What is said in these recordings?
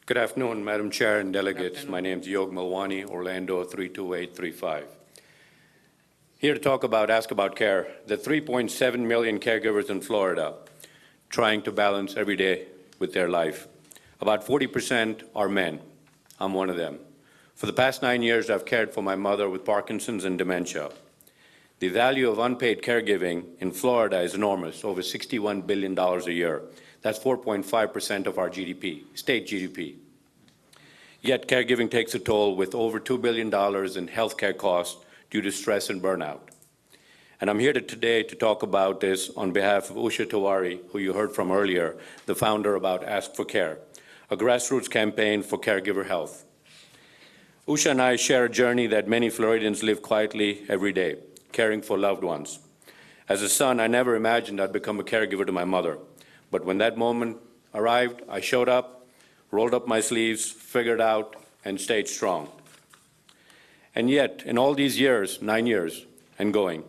Good afternoon, Madam Chair and delegates. My name is Yog Malwani, Orlando 32835. Here to ask about care. The 3.7 million caregivers in Florida trying to balance every day with their life. About 40% are men. I'm one of them. For the past 9 years, I've cared for my mother with Parkinson's and dementia. The value of unpaid caregiving in Florida is enormous, over $61 billion a year. That's 4.5% of our GDP, state GDP. Yet caregiving takes a toll with over $2 billion in healthcare costs due to stress and burnout. And I'm here today to talk about this on behalf of Usha Tiwari, who you heard from earlier, the founder about Ask for Care, a grassroots campaign for caregiver health. Usha and I share a journey that many Floridians live quietly every day, caring for loved ones. As a son, I never imagined I'd become a caregiver to my mother. But when that moment arrived, I showed up, rolled up my sleeves, figured out, and stayed strong. And yet, in all these years, 9 years and going,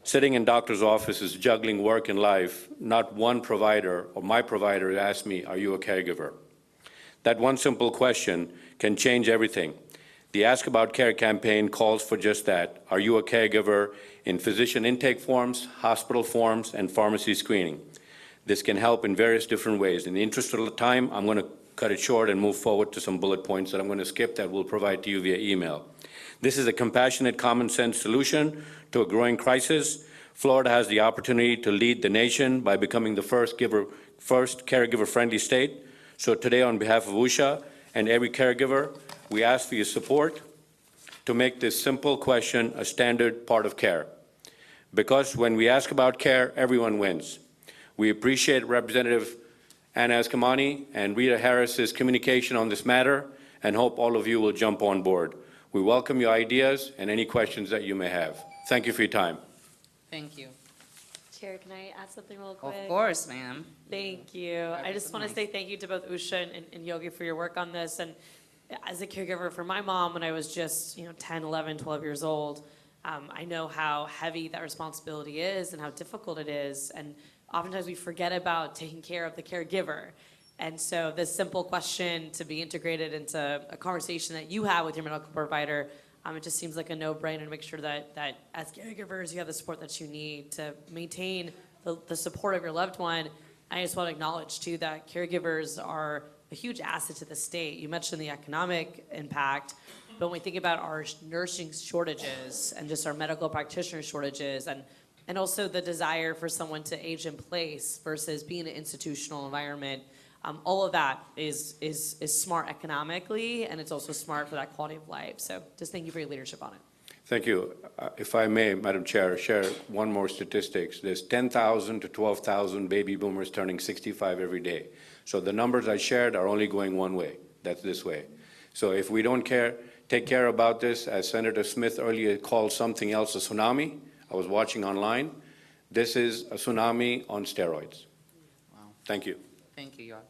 sitting in doctor's offices, juggling work and life, not one provider or my provider asked me, "Are you a caregiver?" That one simple question can change everything. The Ask About Care campaign calls for just that. Are you a caregiver in physician intake forms, hospital forms, and pharmacy screening? This can help in various different ways. In the interest of time, I'm going to cut it short and move forward to some bullet points that I'm going to skip that we'll provide to you via email. This is a compassionate, common sense solution to a growing crisis. Florida has the opportunity to lead the nation by becoming the first caregiver-friendly state. So today, on behalf of Usha and every caregiver, we ask for your support to make this simple question a standard part of care. Because when we ask about care, everyone wins. We appreciate Representative Anna Eskamani and Rita Harris's communication on this matter and hope all of you will jump on board. We welcome your ideas and any questions that you may have. Thank you for your time. Thank you. Chair, can I add something real quick? Of course, ma'am. Thank you. I just want to say thank you to both Usha and Yogi for your work on this. And as a caregiver for my mom when I was just 10, 11, 12 years old, I know how heavy that responsibility is and how difficult it is. And oftentimes we forget about taking care of the caregiver. And so this simple question to be integrated into a conversation that you have with your medical provider, it just seems like a no-brainer to make sure that as caregivers you have the support that you need to maintain the support of your loved one. I just want to acknowledge too that caregivers are a huge asset to the state. You mentioned the economic impact, but when we think about our nursing shortages and just our medical practitioner shortages and also the desire for someone to age in place versus being in an institutional environment, all of that is smart economically, and it's also smart for that quality of life. So just thank you for your leadership on it. Thank you. If I may, Madam Chair, share one more statistics. There's 10,000 to 12,000 baby boomers turning 65 every day. So the numbers I shared are only going one way. That's this way. So if we don't take care about this, as Senator Smith earlier called something else a tsunami, I was watching online, this is a tsunami on steroids. Wow. Thank you. Thank you, Yog.